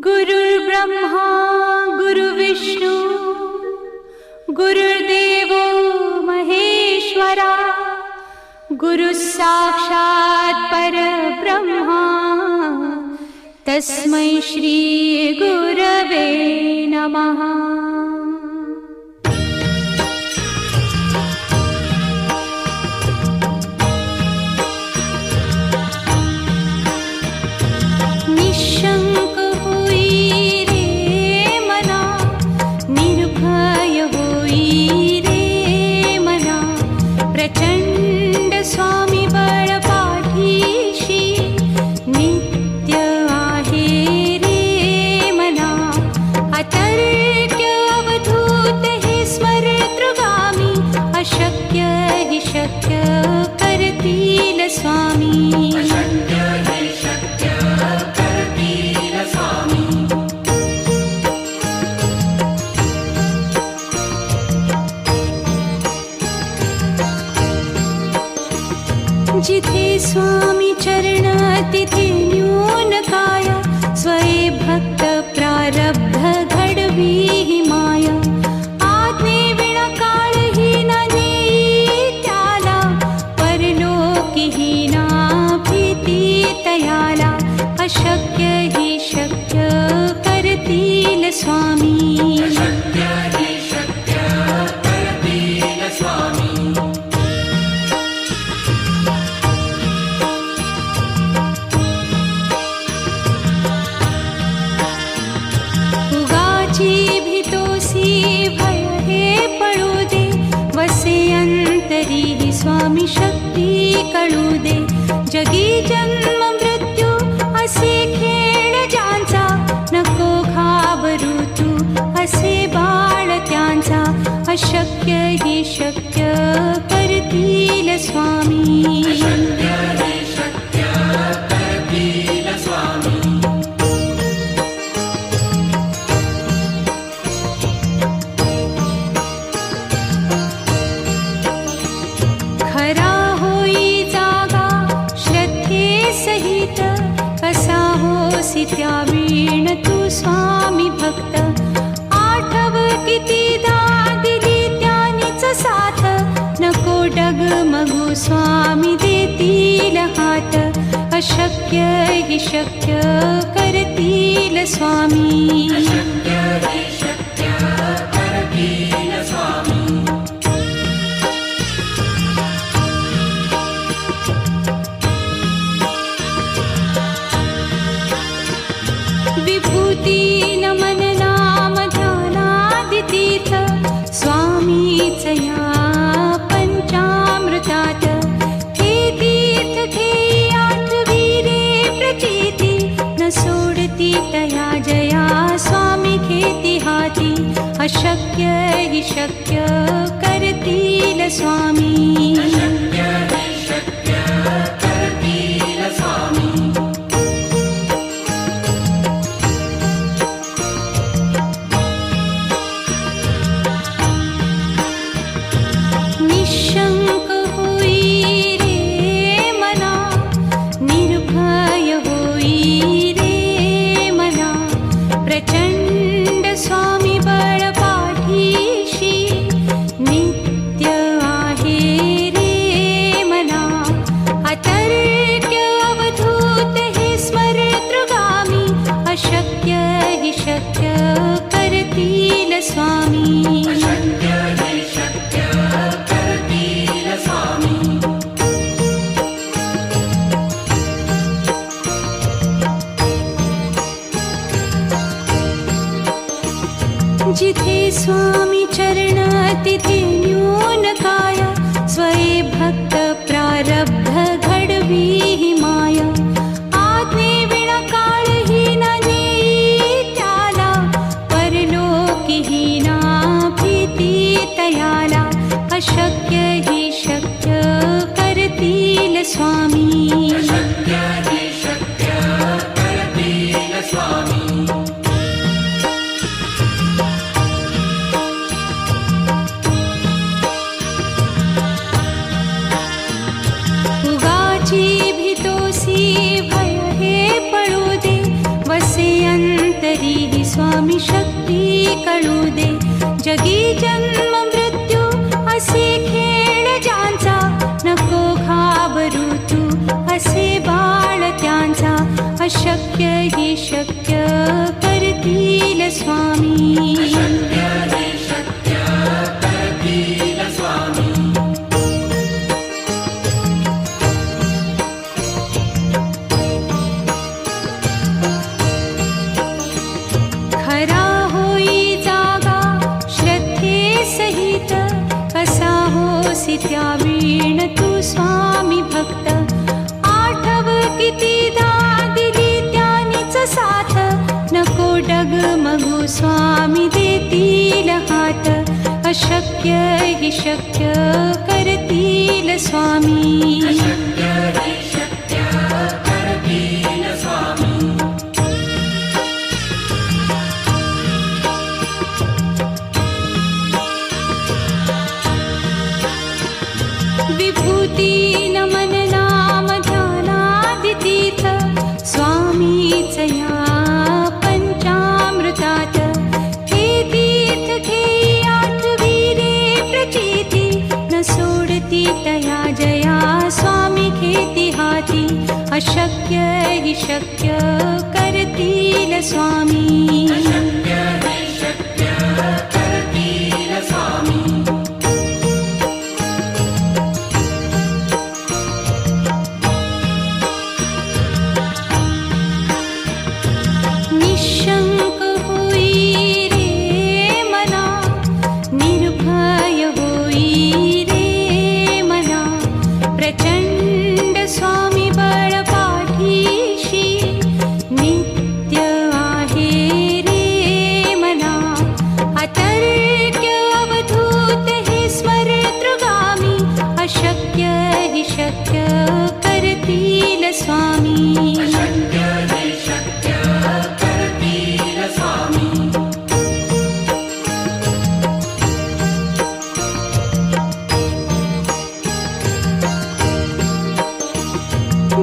गुरुर्ब्रह्मा गुरुर्विष्णू गुरुर्देवो महेश्वरा गुरुः साक्षात् परब्रह्मा तस्मै श्री गुरवे नमः। निशंक होई रे मना, निर्भय होई रे मना, प्रचंड स्वामी बळ पाठीशी नित्य आहे रे मना। अतर्क्य अवधूत हे स्मरतृगामी, अशक्य हि शक्य करतील स्वामी। जिथे स्वामी चरण तिथे न्यून काया, स्वये भक्त प्रारब्ध घडवी ही माया। आज्ञे विना काळही ना नेई त्याला, परलोकीही ना भीती तयाला। अशक्य ही शक्य करतील स्वामी। भय हे पळू दे, वसे अंतरी ही स्वामी शक्ती कळू दे। जगी जन्म मृत्यू असे खेळ ज्यांचा, नको घाबरू तू असे बाळ त्यांचा। अशक्य ही शक्य करतील स्वामी। खरा होई जागा श्रद्धे सहित, कसा होसी त्या वीण तू स्वामी भक्त। आठव कितीदा दिली त्यानीच साथ, नको डगमगू स्वामी देतील हात। अशक्य हि शक्य करतील स्वामी। विभूती नमन नाम ध्यानादितीर्थ, स्वामीच या पंचामृतात। हे तीर्थ घेई आठवी रे प्रचिती, न सोडती तया जया स्वामी घेती हाती। अशक्य हि शक्य करतील स्वामी। निशंक होई रे मना, निर्भय होई रे मना, प्रचंड स्वामी बळ पाठीशी नित्य आहे रे मना। अतर्क्य अवधूत हे स्मरतृगामी, अशक्य हि शक्य करतील स्वामी। जिथे स्वामी चरण तिथे न्यून काया, स्वये भक्त प्रारब्ध घडवी ही माया। आज्ञे विना काळही ना नेई त्याला, परलोकीही ना भीती तयाला। अशक्य ही शक्य करतील स्वामी। तरीही स्वामी शक्ती कळू दे. जगी जन्म मृत्यू असे खेळ ज्यांचा, नको घाबरू तू असे बाळ त्यांचा. अशक्य ही शक्य करतील स्वामी. खरा होई जागा श्रद्धे सहित, कसा होसी त्या वीण तू स्वामी भक्त. आठव कितीदा दिली त्यानीच साथ, नको डगमगू स्वामी देतील हात. अशक्य ही शक्य करतील स्वामी. विभूती नमन नाम ध्यानादितीर्थ, स्वामीच या पंचामृतात. हे तीर्थ घेई आठवी रे प्रचिती, न सोडती तया जया स्वामी घेती हाती. अशक्य ही शक्य करतील स्वामी. निशंक होई रे मना, निर्भय होई रे मना. प्रचंड स्वामी बळ पाठीशी, नित्य आहे रे मना. अतर्क्य अवधूत हे स्मरतृगामी, अशक्य हि शक्य करतील स्वामी.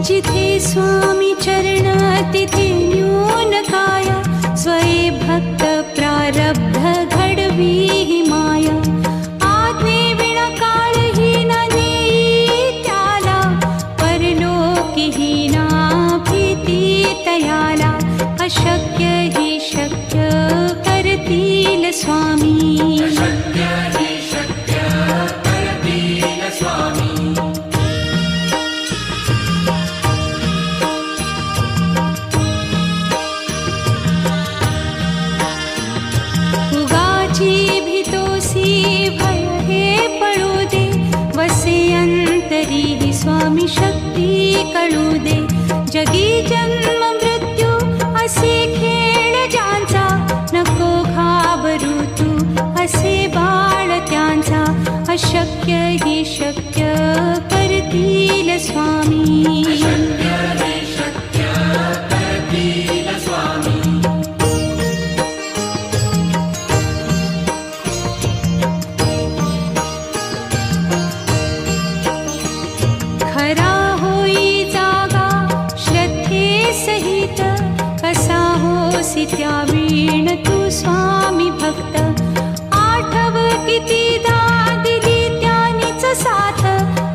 जिथे स्वामी चरण तिथे न्यून काय, स्वये भक्त प्रारब्ध घडवी ही माया. आज्ञे विना काळहीन नेई त्याला, परलोकीहीना भीती तयाला. अशक्य ही शक्य करतील स्वामी. उगाची भीतोसी भय हे पळू दे, वसे अंतरी ही स्वामी शक्ती कळू दे. जगी जन्म मृत्यू असे खेळ ज्यांचा, नको घाबरू तू असे बाळ त्यांचा. अशक्य ही शक्य करतील स्वामी. खरा होई जागा श्रद्धे सहित, कसा होसी त्या वीण तू स्वामी भक्त. आठव कितीदा दिली त्यानीच साथ,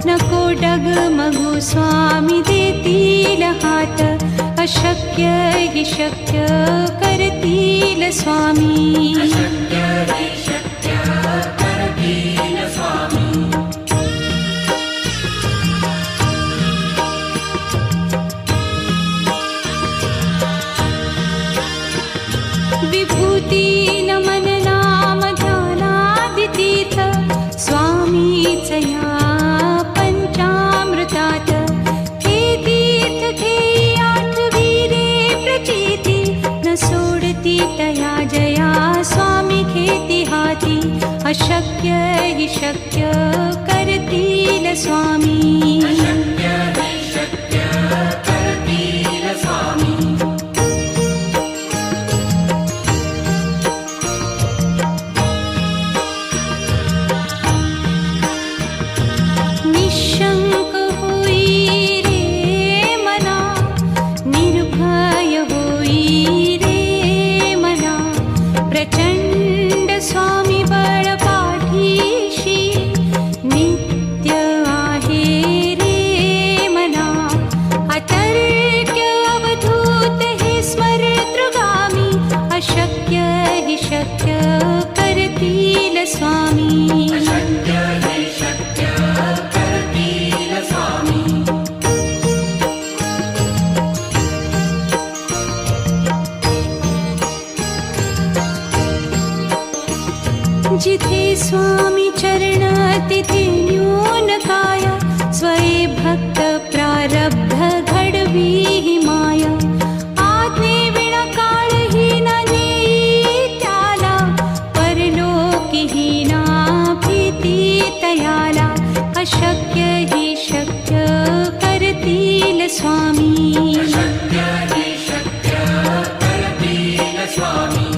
नको डगमगू स्वामी देतील हात. अशक्य हि शक्य करतील स्वामी. विभूती नमन नाम ध्यानादितीर्थ, स्वामीच या पंचामृतात. हे तीर्थ घेई आठवी रे प्रचिती, न सोडती तया जया स्वामी घेती हाती. अशक्य हि शक्य करतील स्वामी. निशंक होई रे मना, निर्भय होई रे स्वामी अशक्य हे शक्य करतील स्वामी जिथे स्वामी चरण तिथे न्यून काय स्वये भक्त प्रारब्ध घडवी ही माया आज्ञे विना काळही न नेई त्याला परलोकीही ना भीती तयाला अशक्य ही शक्य करतील स्वामी अशक्य हे शक्य करतील स्वामी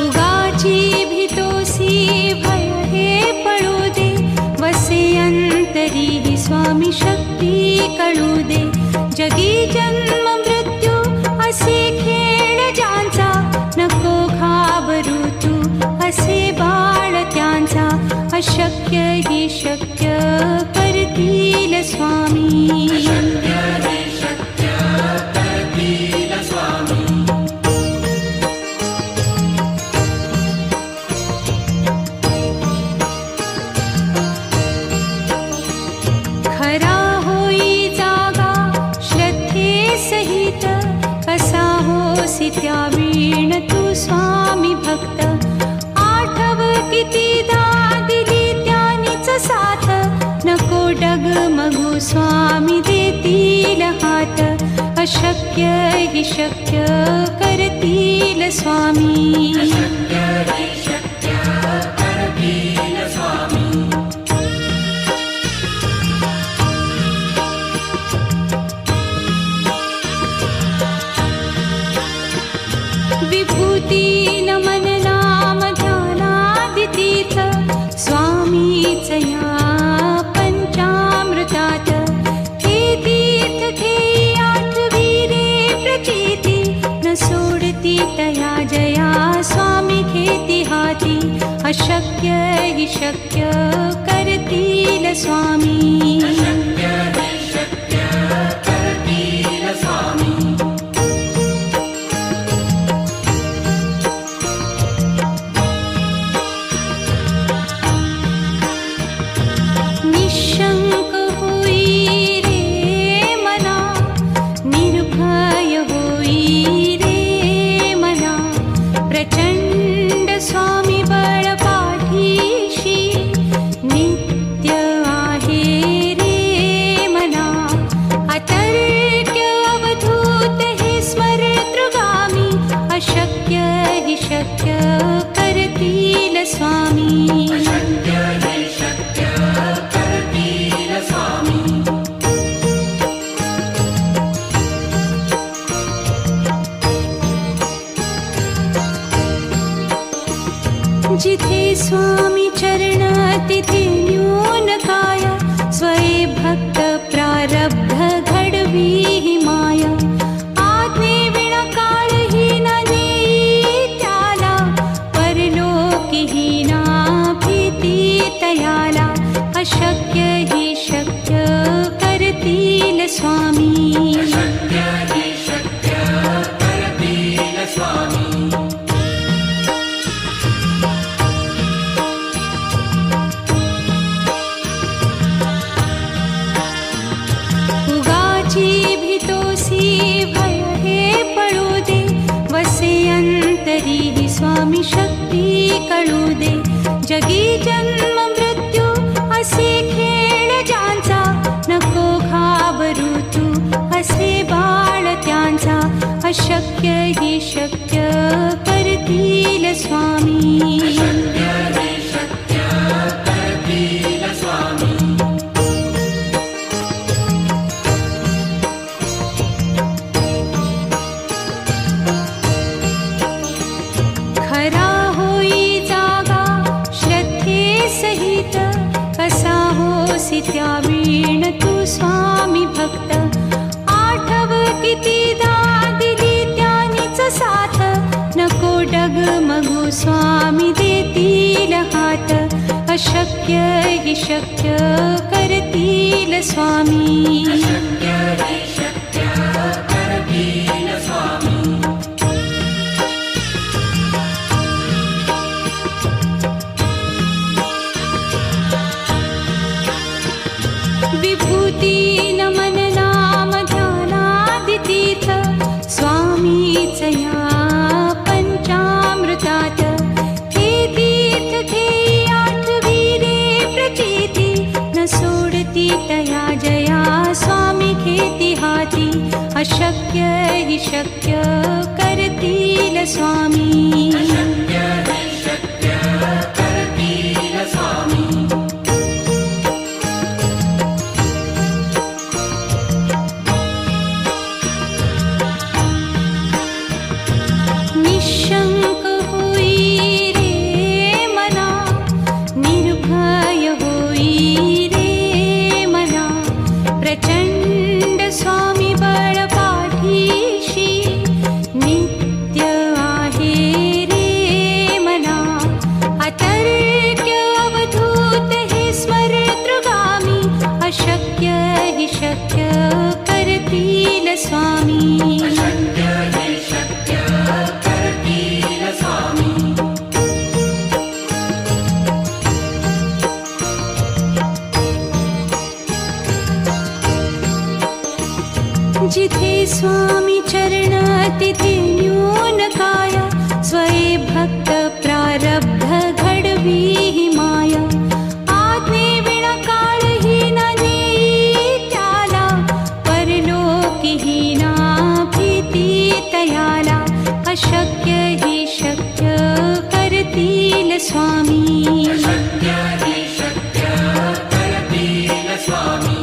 उगाची भीतोसी भय हे पळू दे वसे अंतरी ही स्वामी शक्ती कळू दे जगी जन्म मृत्यू असे खेळ ज्यांचा नको घाबरू तू असे बाळ त्यांचा अशक्य ही शक्य करतील स्वामी अशक्य हे शक्य करतील स्वामी खरा होई जागा श्रद्धे सहित कसा होसी त्या वीण तू स्वामी भक्त आठव कितीदा दिली त्यानीच साथ नको डगमगू स्वामी देतील हात अशक्य ही शक्य करतील स्वामी अशक्य हे शक्य करतील स्वामी विभूती नमन नाम ध्यानादितीर्थ स्वामीच या पंचामृतात हे तीर्थ घेई आठवी रे प्रचिती न सोडती तया जया स्वामी घेती हाती अशक्य हि शक्य करतील स्वामी अशक्य हे शक्य करतील स्वामी निशंक होई रे मना निर्भय होई रे मना प्रचंड स्वामी बळ पाठीशी नित्य आहे रे मना अतर्क्य अवधूत हे स्मरतृगामी अशक्य हि शक्य करतील स्वामी अशक्य हे शक्य करतील स्वामी जिथे स्वामी चरण तिथे न्यून काय स्वये भक्त प्रारब्ध घडवी ही माया आज्ञे विना काळही न नेई त्याला परलोकीही ना भीती तयाला अशक्य ही शक्य करतील स्वामी अशक्य हे शक्य करतील स्वामी उगाची भीतोसी भय हे पळू दे वसे अंतरी ही स्वामी शक्ती कळू दे जगी जन्म मृत्यू असे खेळ ज्यांचा नको घाबरू तू असे बाळ त्यांचा अशक्य ही शक्य करतील स्वामी अशक्य हे शक्य करतील स्वामी खरा होई जागा श्रद्धे सहित कसा होसी त्या वीण तू स्वामी भक्त आठव कितीदा दिली त्यानीच साथ नको डगमगू स्वामी देतील हात अशक्य हि शक्य करतील स्वामी. अशक्य हि शक्य करतील स्वामी. विभूती नमन नाम ध्यानादितीर्थ स्वामीच या पंचामृतात. हे तीर्थ घेई आठविले प्रचिती न सोडती तया जया स्वामी घेती हाती. अशक्य हि शक्य करतील स्वामी. अशक्य हि शक्य करतील स्वामी. निशंक होई रे मना, निर्भय होई रे मना. प्रचंड स्वामी बळ पाठीशी नित्य आहे रे मना. अतर्क्य अवधूत हे स्मरतृगामी. अशक्य हि शक्य करतील स्वामी. अशक्य हि शक्य करतील स्वामी. जिथे स्वामी चरण तिथे न्यून काय. स्वये भक्त प्रारब्ध घडवी हि माया. आज्ञे विना काळही न नेई त्याला. परलोकीही ना भीती तयाला. अशक्य हि शक्य करतील स्वामी. अशक्य हि शक्य करतील स्वामी.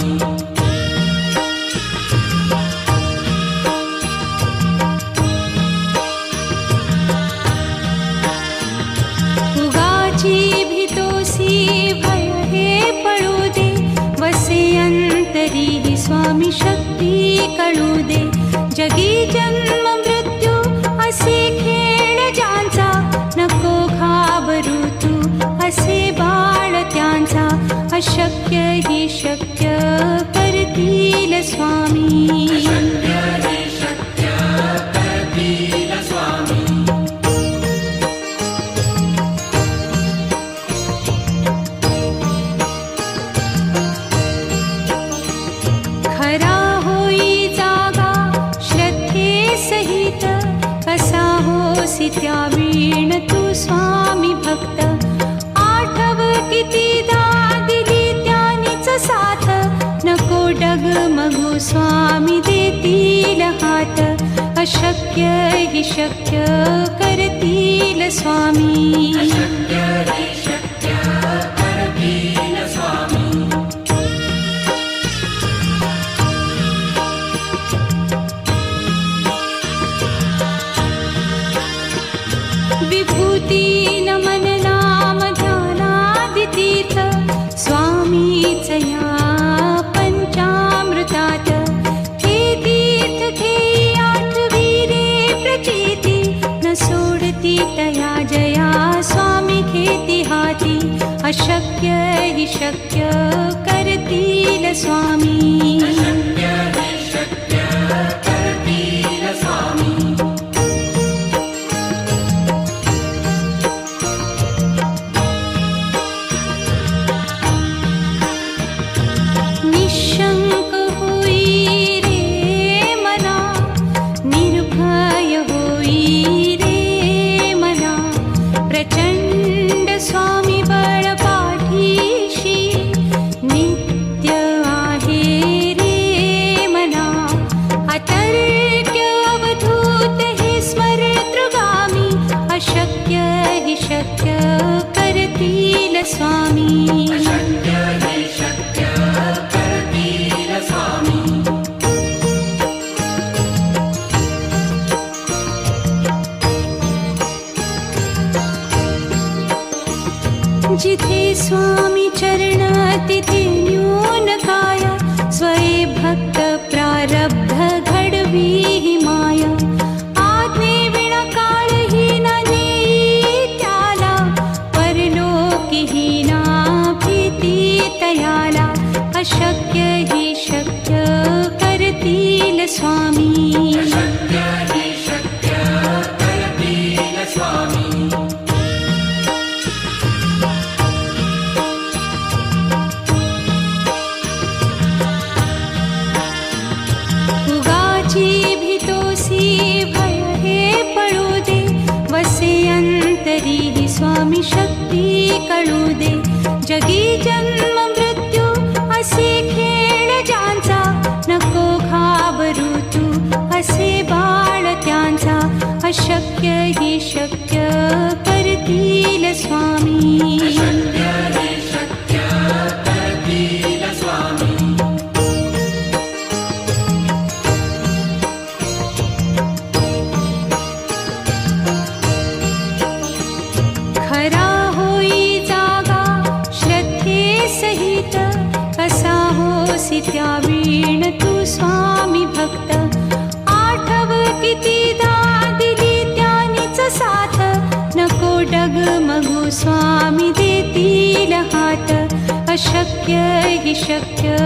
उगाची भीतोसी भय हे पळू दे. वसे अंतरी हि स्वामी शक्ती कळू दे. जगी जन्म मृत्यू असे खेळ ज्यांचा. नको घाबरू तू असे बाळ त्यांचा. अशक्य हि शक्य करतील स्वामी. अशक्य हि शक्य करतील स्वामी. खरा होई जागा श्रद्धे सहित. कसा होसी त्या वीण तू स्वामी भक्त. आठव कितीदा दिली त्यानीच साथ. नको डगमगू स्वामी देतील हात. अशक्य हि शक्य करतील स्वामी. अशक्य हि शक्य करतील स्वामी. विभूती नमन नाम ध्यानादितीर्थ स्वामीच या पंचामृतात. हे तीर्थ घेई आठविले प्रचिती न सोडती तया जया स्वामी घेती हाती. अशक्य हि शक्य करतील स्वामी. अशक्य हि शक्य करतील स्वामी. निशंक होई रे मना, निर्भय होई रे मना. प्रचंड स्वामी बळ पाठीशी नित्य आहे रे मना. अतर्क्य अवधूत हे स्मरतृगामी. अशक्य हि शक्य करतील स्वामी. अशक्य हि शक्य करतील स्वामी. जिथे स्वामी चरण तिथे न्यून काय. स्वये भक्त प्रारब्ध घडवी हि माया. आज्ञे विना काळही न नेई त्याला. परलोकीही ना अशक्य हि शक्य करतील स्वामी शक्य हि शक्य करतील स्वामी उगाची भीतोसी भय हे पळू दे वसे अंतरी ही स्वामी शक्ती कळू दे जगी जन्म मृत्यू असे खेळ ज्यांचा नको घाबरू तू असे बाळ त्यांचा अशक्य हि शक्य करतील स्वामी शक्य हि शक्य करतील स्वामी खरा होई जागा श्रद्धे सहित कसा होसी त्या वीण तू स्वामी भक्त आठव कितीदा दिली त्यानीच साथ नको डगमगू स्वामी देतील हात अशक्य हि शक्य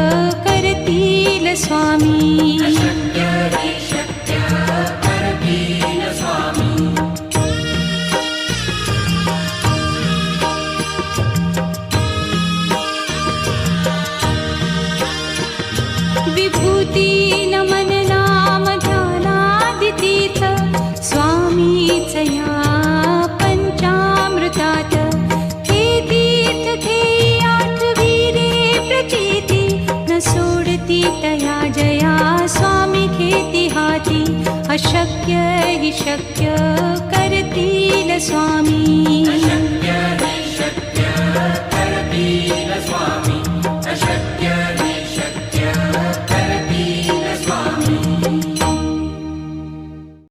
करतील स्वामी शक्य हि शक्य करतील स्वामी विभूती नमन नाम ध्यानादितीर्थ स्वामीच या पंचामृतात हे तीर्थ घेई आठवीरे प्रचिती न सोडती तया जया स्वामी घेती हाती अशक्य हि शक्य करतील स्वामी